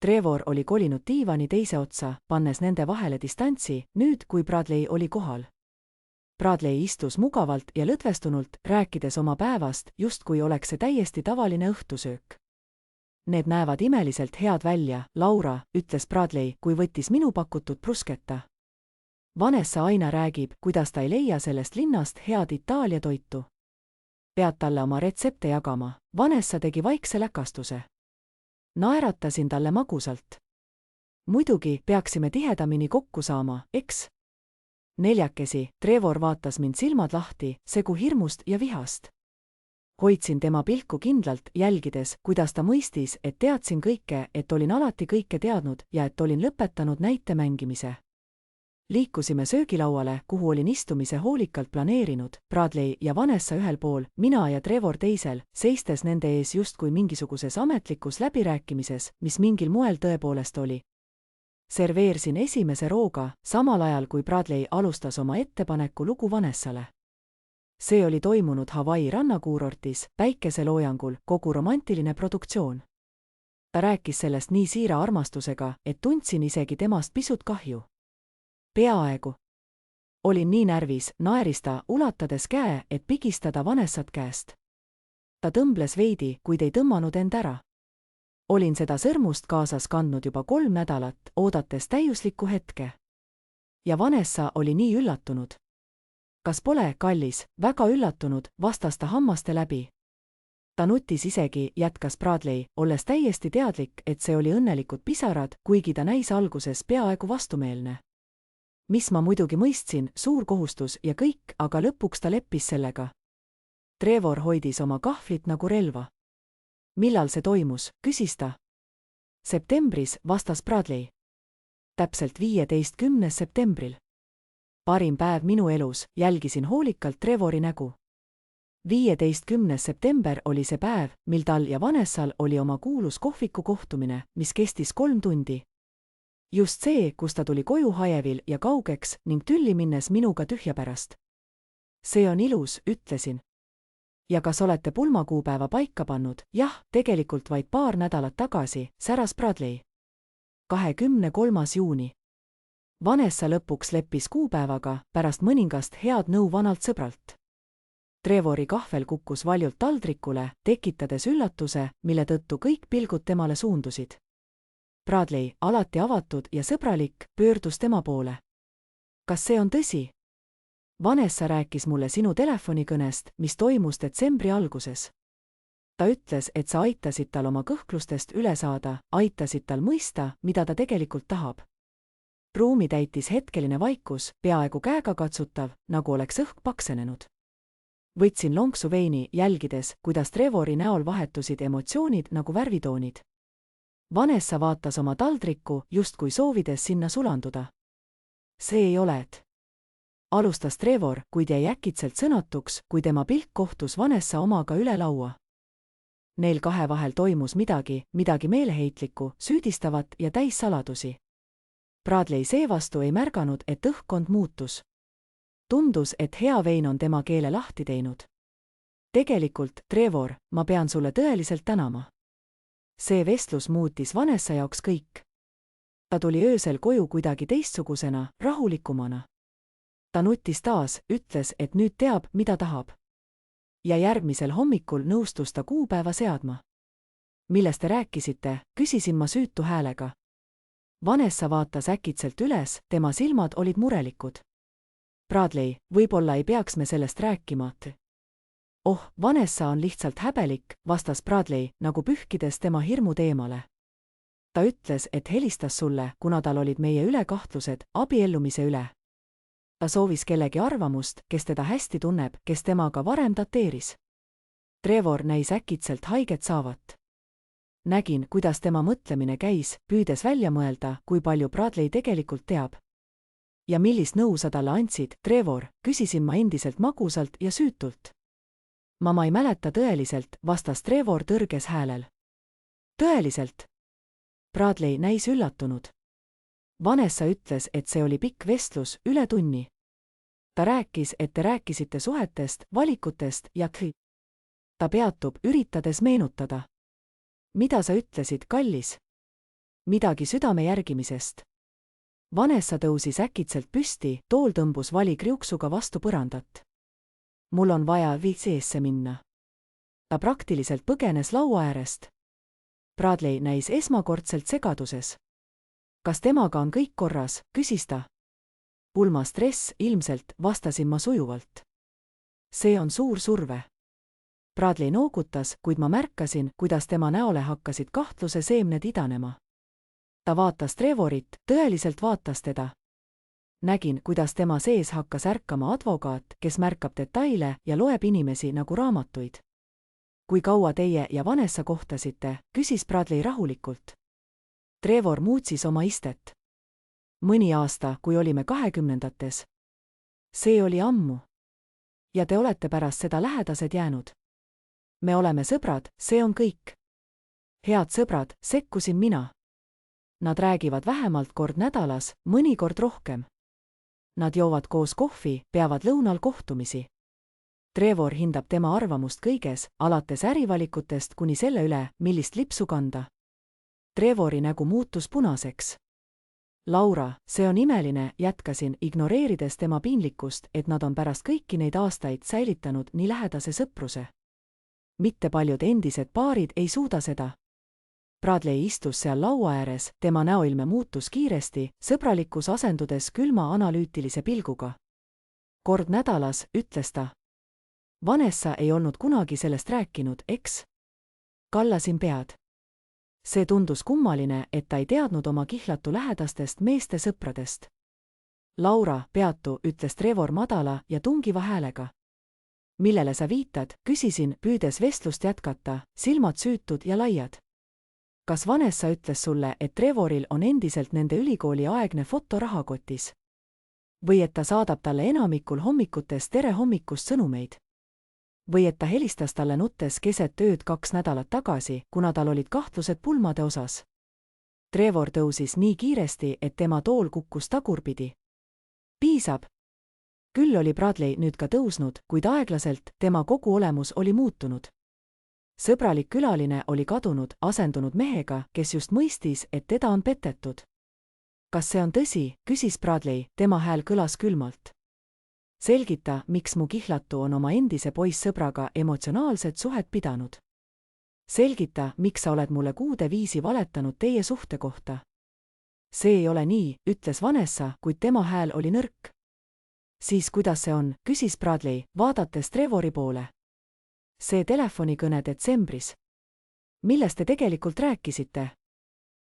Trevor oli kolinud diivani teise otsa, pannes nende vahele distantsi, nüüd kui Bradley oli kohal. Bradley istus mugavalt ja lõdvestunult, rääkides oma päevast, justkui oleks see täiesti tavaline õhtusöök. Need näevad imeliselt head välja, Laura, ütles Bradley, kui võttis minu pakutud brusketta. Vanessa aina räägib, kuidas ta ei leia sellest linnast head Itaalia toitu. Pead talle oma retsepte jagama. Vanessa tegi vaikse läkastuse. Naeratasin talle magusalt. Muidugi peaksime tihedamini kokku saama, eks? Neljakesi, Trevor vaatas mind silmad lahti, segu hirmust ja vihast. Hoidsin tema pilku kindlalt, jälgides, kuidas ta mõistis, et teadsin kõike, et olin alati kõike teadnud ja et olin lõpetanud näite mängimise. Liikusime söögilauale, kuhu olin istumise hoolikalt planeerinud, Bradley ja Vanessa ühel pool, mina ja Trevor teisel, seistes nende ees justkui mingisuguses ametlikus läbirääkimises, mis mingil moel tõepoolest oli. Serveersin esimese rooga, samal ajal kui Bradley alustas oma ettepaneku lugu Vanessale. See oli toimunud Hawaii rannakuurortis, päikeseloojangul, kogu romantiline produktsioon. Ta rääkis sellest nii siira armastusega, et tundsin isegi temast pisut kahju. Peaaegu. Olin nii närvis, naeris ta, ulatades käe, et pigistada Vanessat käest. Ta tõmbles veidi, kuid ei tõmmanud end ära. Olin seda sõrmust kaasas kandnud juba 3 nädalat, oodates täiuslikku hetke. Ja Vanessa oli nii üllatunud. Kas pole, kallis, väga üllatunud, vastas ta hammaste läbi. Ta nutis isegi, jätkas Bradley, olles täiesti teadlik, et see oli õnnelikud pisarad, kuigi ta näis alguses peaaegu vastumeelne. Mis ma muidugi mõistsin, suur kohustus ja kõik, aga lõpuks ta leppis sellega. Trevor hoidis oma kahvlit nagu relva. Millal see toimus, küsis ta. Septembris, vastas Bradley. Täpselt 15. septembril. Parim päev minu elus, jälgisin hoolikalt Trevori nägu. 15. september oli see päev, mil tal ja Vanessal oli oma kuulus kohviku kohtumine, mis kestis 3 tundi. Just see, kus ta tuli koju hajevil ja kaugeks ning tülli minnes minuga tühja pärast. See on ilus, ütlesin. Ja kas olete pulmakuupäeva paika pannud? Jah, tegelikult vaid paar nädalat tagasi, säras Bradley. 23. juuni. Vanessa lõpuks leppis kuupäevaga, pärast mõningast head nõu vanalt sõbralt. Trevori kahvel kukkus valjult taldrikule, tekitades üllatuse, mille tõttu kõik pilgud temale suundusid. Bradley, alati avatud ja sõbralik, pöördus tema poole. Kas see on tõsi? Vanessa rääkis mulle sinu telefonikõnest, mis toimus detsembri alguses. Ta ütles, et sa aitasid tal oma kõhklustest üle saada, aitasid tal mõista, mida ta tegelikult tahab. Ruumi täitis hetkeline vaikus, peaaegu käegakatsutav, nagu oleks õhk paksenenud. Võtsin lonksu veini, jälgides, kuidas Trevori näol vahetusid emotsioonid nagu värvitoonid. Vanessa vaatas oma taldrikku, justkui soovides sinna sulanduda. See ei ole et. Alustas Trevor, kuid jäi äkitselt sõnatuks, kui tema pilk kohtus Vanessa omaga üle laua. Neil kahe vahel toimus midagi meeleheitlikku, süüdistavat ja täis saladusi. Bradley seevastu ei märganud, et õhkkond muutus. Tundus, et hea vein on tema keele lahti teinud. Tegelikult, Trevor, ma pean sulle tõeliselt tänama. See vestlus muutis Vanessa jaoks kõik. Ta tuli öösel koju kuidagi teistsugusena, rahulikumana. Ta nutis taas, ütles, et nüüd teab, mida tahab. Ja järgmisel hommikul nõustus ta kuupäeva seadma. Millest te rääkisite, küsisin ma süütu häälega. Vanessa vaatas äkitselt üles, tema silmad olid murelikud. Bradley, võib-olla ei peaks me sellest rääkima. Oh, Vanessa on lihtsalt häbelik, vastas Bradley, nagu pühkides tema hirmu teemale. Ta ütles, et helistas sulle, kuna tal olid meie üle kahtlused, abiellumise üle. Ta soovis kellegi arvamust, kes teda hästi tunneb, kes temaga varem dateeris. Trevor näis äkitselt haiget saavat. Nägin, kuidas tema mõtlemine käis, püüdes välja mõelda, kui palju Bradley tegelikult teab. Ja millist nõu sa talle andsid, Trevor, küsisin ma endiselt magusalt ja süütult. Ma ei mäleta tõeliselt, vastas Trevor tõrges häälel. Tõeliselt? Bradley näis üllatunud. Vanessa ütles, et see oli pikk vestlus, üle tunni. Ta rääkis, et te rääkisite suhetest, valikutest ja ta peatub, üritades meenutada. Mida sa ütlesid, kallis? Midagi südame järgimisest. Vanessa tõusis äkitselt püsti, tool tõmbus vali kriuksuga vastu põrandat. Mul on vaja WC-sse minna. Ta praktiliselt põgenes laua äärest. Bradley näis esmakordselt segaduses. Kas temaga on kõik korras, küsis ta. Pulmastress, ilmselt, vastasin ma sujuvalt. See on suur surve. Bradley noogutas, kuid ma märkasin, kuidas tema näole hakkasid kahtluse seemned idanema. Ta vaatas Trevorit, tõeliselt vaatas teda. Nägin, kuidas tema sees hakkas ärkama advokaat, kes märkab detaile ja loeb inimesi nagu raamatuid. Kui kaua teie ja Vanessa kohtasite, küsis Bradley rahulikult. Trevor muutsis oma istet. mõni aasta, kui olime 20-ndates. See oli ammu. Ja te olete pärast seda lähedased jäänud. Me oleme sõbrad, see on kõik. Head sõbrad, sekkusin mina. Nad räägivad vähemalt kord nädalas, mõnikord rohkem. Nad joovad koos kohvi, peavad lõunal kohtumisi. Trevor hindab tema arvamust kõiges, alates ärivalikutest kuni selle üle, millist lipsu kanda. Trevori nägu muutus punaseks. Laura, see on imeline, jätkasin, ignoreerides tema piinlikkust, et nad on pärast kõiki neid aastaid säilitanud nii lähedase sõpruse. Mitte paljud endised paarid ei suuda seda. Bradley istus seal laua ääres, tema näoilme muutus kiiresti, sõbralikus asendudes külma analüütilise pilguga. Kord nädalas, ütles ta. Vanessa ei olnud kunagi sellest rääkinud, eks? Kallasin pead. See tundus kummaline, et ta ei teadnud oma kihlatu lähedastest meeste sõpradest. Laura, peatu, ütles Trevor madala ja tungiva häälega. Millele sa viitad, küsisin, püüdes vestlust jätkata, silmad süütud ja laiad. Kas Vanessa ütles sulle, et Trevoril on endiselt nende ülikooli aegne foto rahakotis? Või et ta saadab talle enamikul hommikutes tere hommikust sõnumeid? Või et ta helistas talle nuttes keset ööd 2 nädalat tagasi, kuna tal olid kahtlused pulmade osas? Trevor tõusis nii kiiresti, et tema tool kukkus tagurpidi. Piisab. Küll oli Bradley nüüd ka tõusnud, kuid aeglaselt tema kogu olemus oli muutunud. Sõbralik külaline oli kadunud, asendunud mehega, kes just mõistis, et teda on petetud. Kas see on tõsi, küsis Bradley, tema hääl kõlas külmalt. Selgita, miks mu kihlatu on oma endise poissõbraga emotsionaalset suhet pidanud. Selgita, miks sa oled mulle kuude viisi valetanud teie suhte kohta. See ei ole nii, ütles Vanessa, kuid tema hääl oli nõrk. Siis kuidas see on, küsis Bradley, vaadates Trevori poole. See telefonikõne detsembris. Millest te tegelikult rääkisite?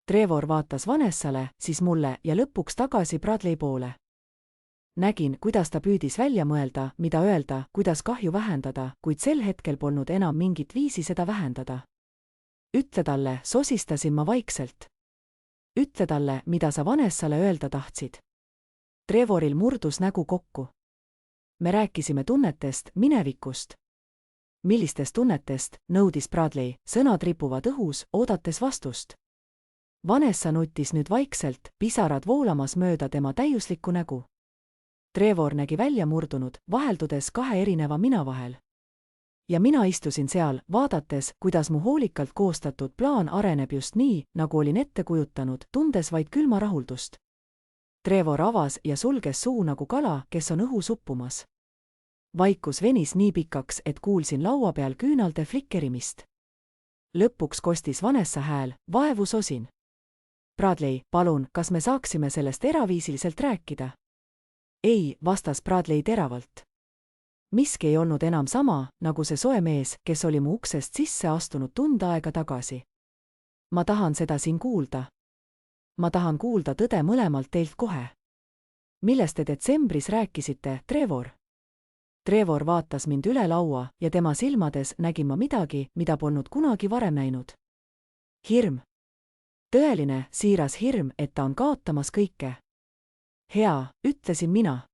Trevor vaatas Vanessale, siis mulle ja lõpuks tagasi Bradley poole. Nägin, kuidas ta püüdis välja mõelda, mida öelda, kuidas kahju vähendada, kuid sel hetkel polnud enam mingit viisi seda vähendada. Ütle talle, sosistasin ma vaikselt. Ütle talle, mida sa Vanessale öelda tahtsid. Trevoril murdus nägu kokku. Me rääkisime tunnetest, minevikust. Millistest tunnetest, nõudis Bradley, sõnad ripuvad õhus, oodates vastust. Vanessa nuttis nüüd vaikselt, pisarad voolamas mööda tema täiuslikku nägu. Trevor nägi välja murdunud, vaheldudes 2 erineva mina vahel. Ja mina istusin seal, vaadates, kuidas mu hoolikalt koostatud plaan areneb just nii, nagu olin ette kujutanud, tundes vaid külma rahuldust. Trevor avas ja sulges suu nagu kala, kes on õhus uppumas. Vaikus venis nii pikaks, et kuulsin laua peal küünalde flikkerimist. Lõpuks kostis Vanessa hääl, vaevu sosin. Bradley, palun, kas me saaksime sellest eraviisiliselt rääkida? Ei, vastas Bradley teravalt. Miski ei olnud enam sama, nagu see soe mees, kes oli mu uksest sisse astunud tund aega tagasi. Ma tahan seda siin kuulda. Ma tahan kuulda tõde mõlemalt teilt kohe. Millest te detsembris rääkisite, Trevor? Trevor vaatas mind üle laua ja tema silmades nägin ma midagi, mida polnud kunagi varem näinud. Hirm. Tõeline, siiras hirm, et ta on kaotamas kõike. Hea, ütlesin mina.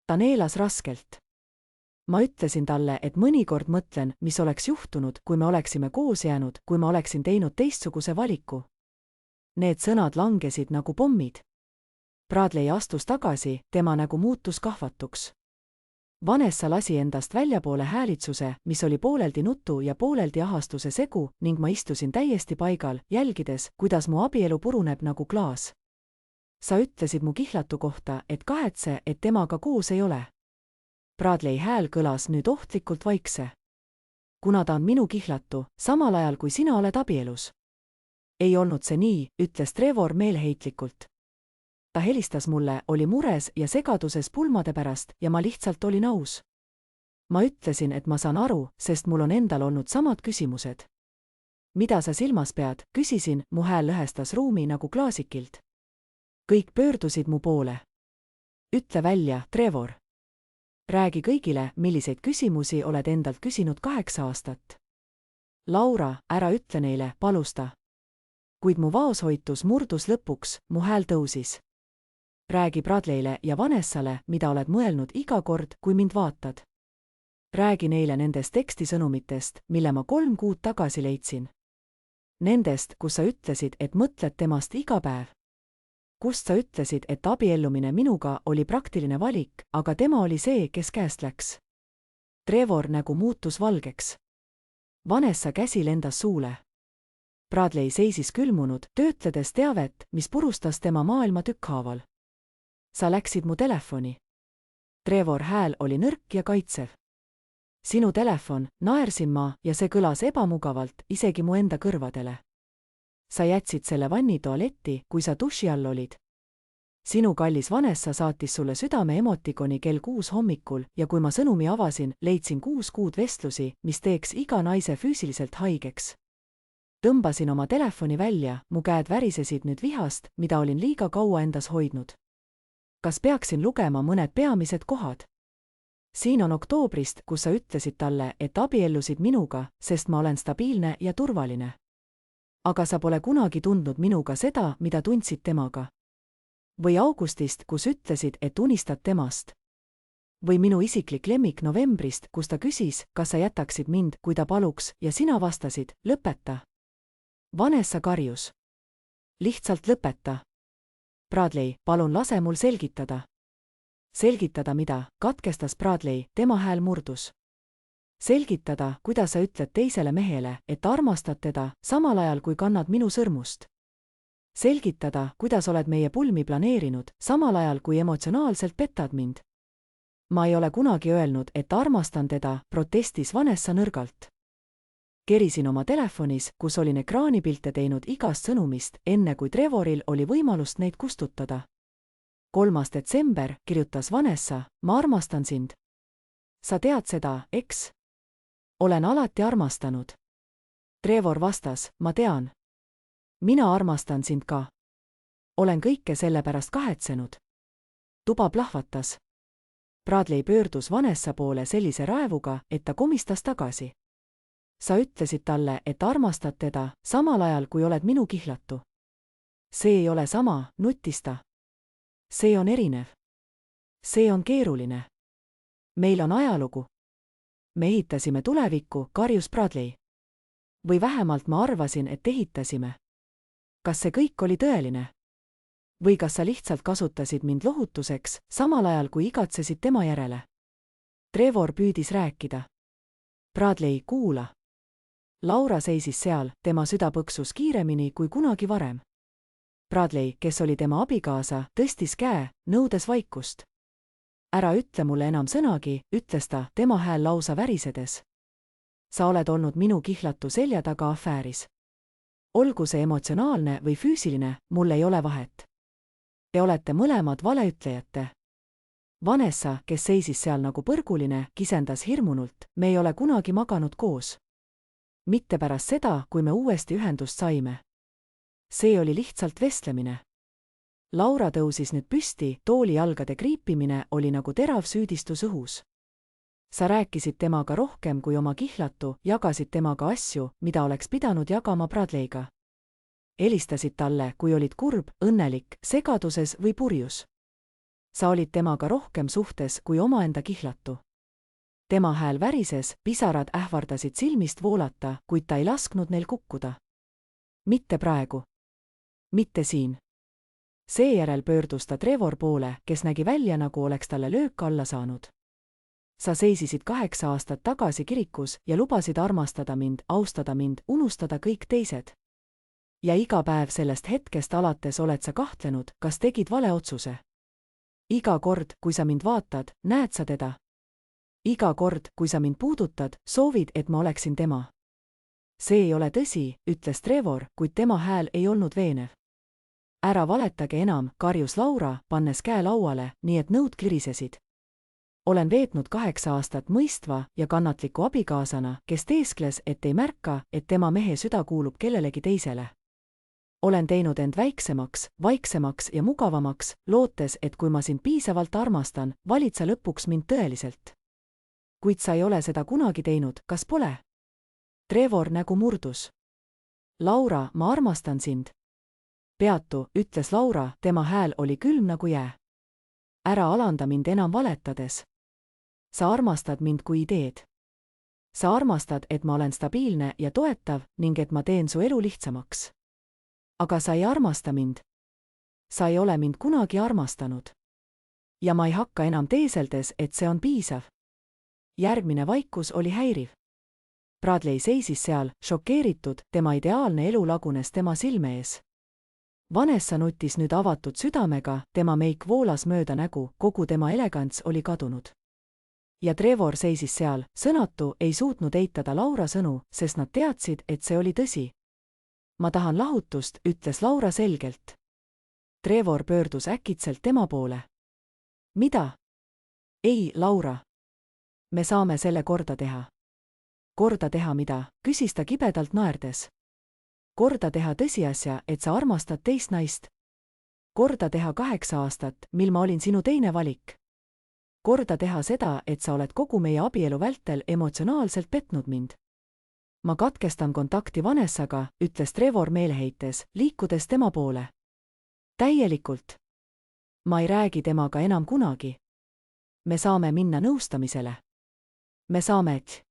Ta neelas raskelt. Ma ütlesin talle, et mõnikord mõtlen, mis oleks juhtunud, kui me oleksime koos jäänud, kui ma oleksin teinud teistsuguse valiku. Need sõnad langesid nagu pommid. Bradley astus tagasi, tema nägu muutus kahvatuks. Vanessa lasi endast väljapoole häälitsuse, mis oli pooleldi nutu ja pooleldi ahastuse segu, ning ma istusin täiesti paigal, jälgides, kuidas mu abielu puruneb nagu klaas. Sa ütlesid mu kihlatu kohta, et kahetse, et temaga koos ei ole. Bradley hääl kõlas nüüd ohtlikult vaikse. Kuna ta on minu kihlatu, samal ajal kui sina oled abielus. Ei olnud see nii, ütles Trevor meelheitlikult. Ta helistas mulle, oli mures ja segaduses pulmade pärast ja ma lihtsalt olin aus. Ma ütlesin, et ma saan aru, sest mul on endal olnud samad küsimused. Mida sa silmas pead, küsisin, mu hääl lõhestas ruumi nagu klaasikilt. Kõik pöördusid mu poole. Ütle välja, Trevor. Räägi kõigile, milliseid küsimusi oled endalt küsinud 8 aastat. Laura, ära ütle neile, palus ta. Kuid mu vaoshoitus murdus lõpuks, mu hääl tõusis. räägi Bradley'le ja Vanessale, mida oled mõelnud iga kord, kui mind vaatad. Räägi neile nendest tekstisõnumitest, mille ma 3 kuud tagasi leidsin. Nendest, kus sa ütlesid, et mõtled temast iga päev. Kust sa ütlesid, et abiellumine minuga oli praktiline valik, aga tema oli see, kes käest läks. Trevor nägu muutus valgeks. Vanessa käsi lendas suule. Bradley seisis külmunud, töötledes teavet, mis purustas tema maailma tükkhaaval. Sa läksid mu telefoni. Trevor hääl oli nõrk ja kaitsev. Sinu telefon, naersin ma ja see kõlas ebamugavalt isegi mu enda kõrvadele. Sa jätsid selle vanni tualetti, kui sa duši all olid. Sinu kallis Vanessa saatis sulle südame emotikoni kell 6 hommikul ja kui ma sõnumi avasin, leidsin 6 kuud vestlusi, mis teeks iga naise füüsiliselt haigeks. Tõmbasin oma telefoni välja, mu käed värisesid nüüd vihast, mida olin liiga kaua endas hoidnud. Kas peaksin lugema mõned peamised kohad? Siin on oktoobrist, kus sa ütlesid talle, et abiellusid minuga, sest ma olen stabiilne ja turvaline. Aga sa pole kunagi tundnud minuga seda, mida tundsid temaga. Või augustist, kus ütlesid, et unistad temast. Või minu isiklik lemmik novembrist, kus ta küsis, kas sa jätaksid mind, kui ta paluks, ja sina vastasid, lõpeta. Vanessa karjus. Lihtsalt lõpeta. Bradley, palun lase mul selgitada. Selgitada mida, katkestas Bradley, tema hääl murdus. Selgitada, kuidas sa ütled teisele mehele, et armastad teda, samal ajal kui kannad minu sõrmust. Selgitada, kuidas oled meie pulmi planeerinud, samal ajal kui emotsionaalselt petad mind. Ma ei ole kunagi öelnud, et armastan teda, protestis Vanessa nõrgalt. Kerisin oma telefonis, kus olin ekraanipilte teinud igast sõnumist, enne kui Trevoril oli võimalust neid kustutada. 3. detsember, kirjutas Vanessa, ma armastan sind. Sa tead seda, eks? Olen alati armastanud. Trevor vastas, ma tean. Mina armastan sind ka. Olen kõike selle pärast kahetsenud. Tuba plahvatas. Bradley pöördus Vanessa poole sellise raevuga, et ta komistas tagasi. Sa ütlesid talle, et armastad teda, samal ajal kui oled minu kihlatu. See ei ole sama, nuttis ta. See on erinev. See on keeruline. Meil on ajalugu. Me ehitasime tulevikku, karjus Bradley. Või vähemalt ma arvasin, et ehitasime. Kas see kõik oli tõeline? Või kas sa lihtsalt kasutasid mind lohutuseks, samal ajal kui igatsesid tema järele? Trevor püüdis rääkida. Bradley, kuula. Laura seisis seal, tema süda põksus kiiremini kui kunagi varem. Bradley, kes oli tema abikaasa, tõstis käe, nõudes vaikust. Ära ütle mulle enam sõnagi, ütles ta, tema hääl lausa värisedes. Sa oled olnud minu kihlatu selja taga afääris. Olgu see emotsionaalne või füüsiline, mul ei ole vahet. Te olete mõlemad valeütlejate. Vanessa, kes seisis seal nagu põrguline, kisendas hirmunult, me ei ole kunagi maganud koos. Mitte pärast seda, kui me uuesti ühendust saime. See oli lihtsalt vestlemine. Laura tõusis nüüd püsti, tooli jalgade kriipimine oli nagu terav süüdistus õhus. Sa rääkisid temaga rohkem kui oma kihlatu, jagasid temaga asju, mida oleks pidanud jagama Bradleyga. Helistasid talle, kui olid kurb, õnnelik, segaduses või purjus. Sa olid temaga rohkem suhtes kui omaenda kihlatu. Tema hääl värises, pisarad ähvardasid silmist voolata, kuid ta ei lasknud neil kukkuda. Mitte praegu. Mitte siin. Seejärel pöördus ta Trevor poole, kes nägi välja, nagu oleks talle löök alla saanud. Sa seisisid 8 aastat tagasi kirikus ja lubasid armastada mind, austada mind, unustada kõik teised. Ja iga päev sellest hetkest alates oled sa kahtlenud, kas tegid vale otsuse. Iga kord, kui sa mind vaatad, näed sa teda. Iga kord, kui sa mind puudutad, soovid, et ma oleksin tema. See ei ole tõsi, ütles Trevor, kuid tema hääl ei olnud veenev. Ära valetage enam, karjus Laura, pannes käe lauale, nii et nõud klirisesid. Olen veetnud 8 aastat mõistva ja kannatliku abikaasana, kes teeskles, et ei märka, et tema mehe süda kuulub kellelegi teisele. Olen teinud end väiksemaks, vaiksemaks ja mugavamaks, lootes, et kui ma sind piisavalt armastan, valid sa lõpuks mind tõeliselt. Kuid sa ei ole seda kunagi teinud, kas pole? Trevor nägu murdus. Laura, ma armastan sind. Peatu, ütles Laura, tema hääl oli külm nagu jää. Ära alanda mind enam valetades. Sa armastad mind kui ideed. Sa armastad, et ma olen stabiilne ja toetav ning et ma teen su elu lihtsamaks. Aga sa ei armasta mind. Sa ei ole mind kunagi armastanud. Ja ma ei hakka enam teeseldes, et see on piisav. Järgmine vaikus oli häiriv. Bradley seisis seal, šokeeritud, tema ideaalne elu lagunes tema silme ees. Vanessa nutis nüüd avatud südamega, tema meik voolas mööda nägu, kogu tema elegants oli kadunud. Ja Trevor seisis seal, sõnatu, ei suutnud eitada Laura sõnu, sest nad teadsid, et see oli tõsi. Ma tahan lahutust, ütles Laura selgelt. Trevor pöördus äkitselt tema poole. Mida? Ei, Laura. Me saame selle korda teha. Korda teha mida, küsis ta kibedalt naerdes. Korda teha tõsiasja, et sa armastad teist naist. Korda teha 8 aastat, mil ma olin sinu teine valik. Korda teha seda, et sa oled kogu meie abielu vältel emotsionaalselt petnud mind. Ma katkestan kontakti Vanessaga, ütles Trevor meeleheites, liikudes tema poole. Täielikult. Ma ei räägi temaga enam kunagi. Me saame minna nõustamisele. Me saame, et...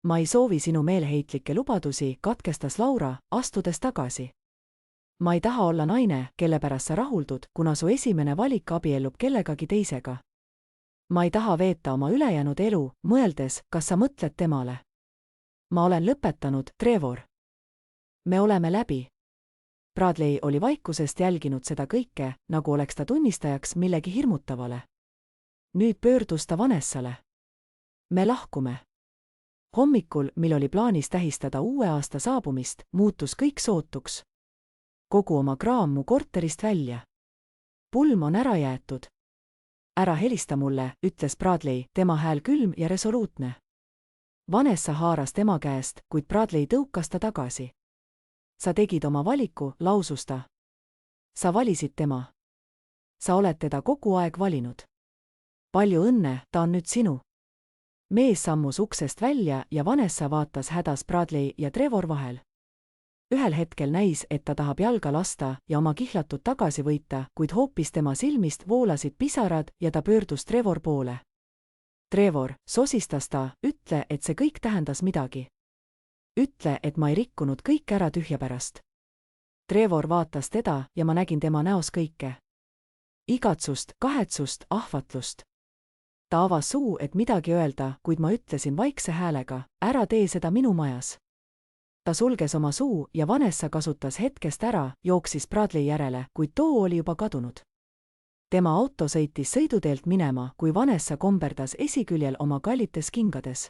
Ma ei soovi sinu meeleheitlikke lubadusi, katkestas Laura, astudes tagasi. Ma ei taha olla naine, kelle pärast sa rahuldud, kuna su esimene valik abiellub kellegagi teisega. Ma ei taha veeta oma ülejäänud elu, mõeldes, kas sa mõtled temale. Ma olen lõpetanud, Trevor. Me oleme läbi. Bradley oli vaikusest jälginud seda kõike, nagu oleks ta tunnistajaks millegi hirmutavale. Nüüd pöördus ta Vanessale. Me lahkume. Hommikul, mil oli plaanis tähistada uue aasta saabumist, muutus kõik sootuks. Kogu oma kraam mu korterist välja. Pulm on ära jäetud. Ära helista mulle, ütles Bradley, tema hääl külm ja resoluutne. Vanessa haaras tema käest, kuid Bradley tõukas ta tagasi. Sa tegid oma valiku, lausus ta. Sa valisid tema. Sa oled teda kogu aeg valinud. Palju õnne, ta on nüüd sinu. Mees sammus uksest välja ja Vanessa vaatas hädas Bradley ja Trevor vahel. Ühel hetkel näis, et ta tahab jalga lasta ja oma kihlatud tagasi võita, kuid hoopis tema silmist voolasid pisarad ja ta pöördus Trevor poole. Trevor, sosistas ta, ütle, et see kõik tähendas midagi. Ütle, et ma ei rikkunud kõik ära tühja pärast. Trevor vaatas teda ja ma nägin tema näos kõike. Igatsust, kahetsust, ahvatlust. Ta avas suu, et midagi öelda, kuid ma ütlesin vaikse häälega, ära tee seda minu majas. Ta sulges oma suu ja Vanessa kasutas hetkest ära, jooksis Bradley järele, kuid too oli juba kadunud. Tema auto sõitis sõiduteelt minema, kui Vanessa komberdas esiküljel oma kallites kingades.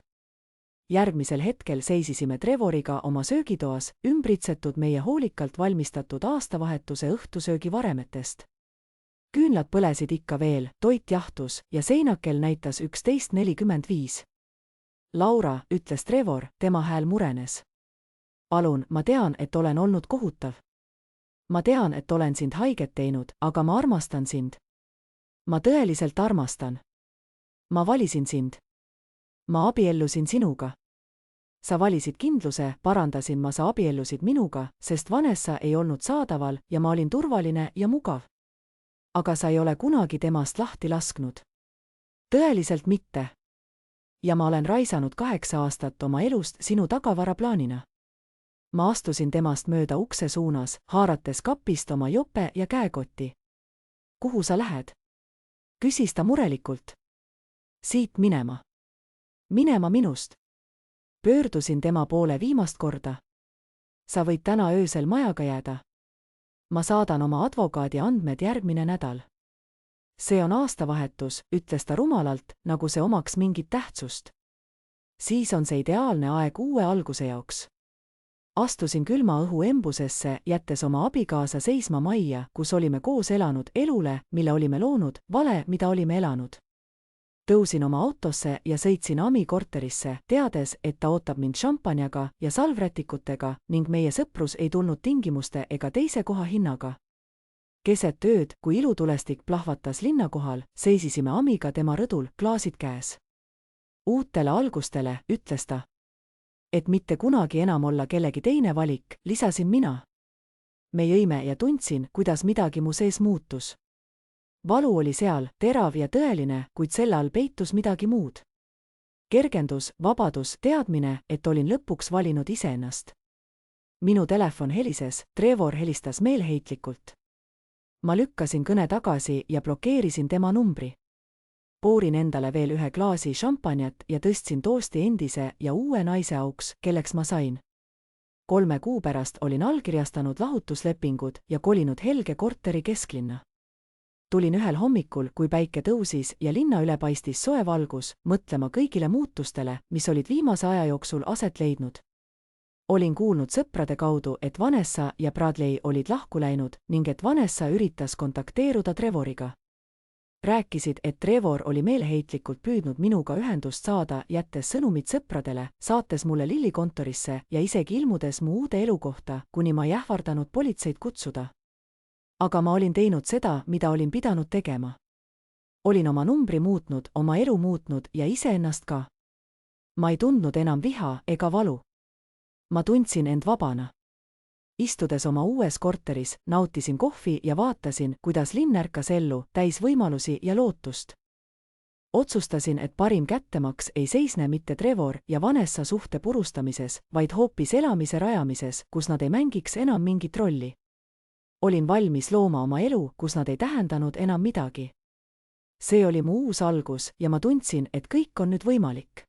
Järgmisel hetkel seisisime Trevoriga oma söögitoas, ümbritsetud meie hoolikalt valmistatud aastavahetuse õhtusöögi varemetest. Küünlad põlesid ikka veel, toit jahtus ja seinakel näitas 11:45. Laura, ütles Trevor, tema hääl murenes. Palun, ma tean, et olen olnud kohutav. Ma tean, et olen sind haiget teinud, aga ma armastan sind. Ma tõeliselt armastan. Ma valisin sind. Ma abiellusin sinuga. Sa valisid kindluse, parandasin ma, sa abiellusid minuga, sest Vanessa ei olnud saadaval ja ma olin turvaline ja mugav. Aga sa ei ole kunagi temast lahti lasknud. Tõeliselt mitte. Ja ma olen raisanud 8 aastat oma elust sinu tagavaraplaanina. Ma astusin temast mööda ukse suunas, haarates kapist oma jope ja käekotti. Kuhu sa lähed? Küsis ta murelikult. Siit minema. Minema minust. Pöördusin tema poole viimast korda. Sa võid täna öösel majaga jääda. Ma saadan oma advokaadi andmed järgmine nädal. See on aastavahetus, ütles ta rumalalt, nagu see omaks mingit tähtsust. Siis on see ideaalne aeg uue alguse jaoks. Astusin külma õhu embusesse, jättes oma abikaasa seisma majja, kus olime koos elanud, elule, mille olime loonud, vale, mida olime elanud. Tõusin oma autosse ja sõitsin Ami korterisse, teades, et ta ootab mind šampanjaga ja salvrätikutega ning meie sõprus ei tulnud tingimuste ega teise koha hinnaga. Keset ööd, kui ilutulestik plahvatas linna kohal, seisisime Amiga tema rõdul, klaasid käes. Uutele algustele, ütles ta. Et mitte kunagi enam olla kellegi teine valik, lisasin mina. Me jõime ja tundsin, kuidas midagi mu sees muutus. valu oli seal, terav ja tõeline, kuid selle all peitus midagi muud. Kergendus, vabadus, teadmine, et olin lõpuks valinud iseennast. Minu telefon helises, Trevor helistas meelheitlikult. Ma lükkasin kõne tagasi ja blokeerisin tema numbri. Poorin endale veel ühe klaasi šampanjat ja tõstsin toosti endise ja uue naise auks, kelleks ma sain. 3 kuu pärast olin allkirjastanud lahutuslepingud ja kolinud helge korteri kesklinna. Tulin ühel hommikul, kui päike tõusis ja linna üle paistis soe valgus, mõtlema kõigile muutustele, mis olid viimase aja jooksul aset leidnud. Olin kuulnud sõprade kaudu, et Vanessa ja Bradley olid lahku läinud ning et Vanessa üritas kontakteeruda Trevoriga. Rääkisid, et Trevor oli meelheitlikult püüdnud minuga ühendust saada, jättes sõnumid sõpradele, saates mulle Lilli kontorisse ja isegi ilmudes mu uude elukohta, kuni ma ei ähvardanud politseid kutsuda. Aga ma olin teinud seda, mida olin pidanud tegema. Olin oma numbri muutnud, oma elu muutnud ja iseennast ka. Ma ei tundnud enam viha ega valu. Ma tundsin end vabana. Istudes oma uues korteris, nautisin kohvi ja vaatasin, kuidas linn ärkas ellu, täis võimalusi ja lootust. Otsustasin, et parim kättemaks ei seisne mitte Trevor ja Vanessa suhte purustamises, vaid hoopis elamise rajamises, kus nad ei mängiks enam mingit rolli. Olin valmis looma oma elu, kus nad ei tähendanud enam midagi. See oli mu uus algus ja ma tundsin, et kõik on nüüd võimalik.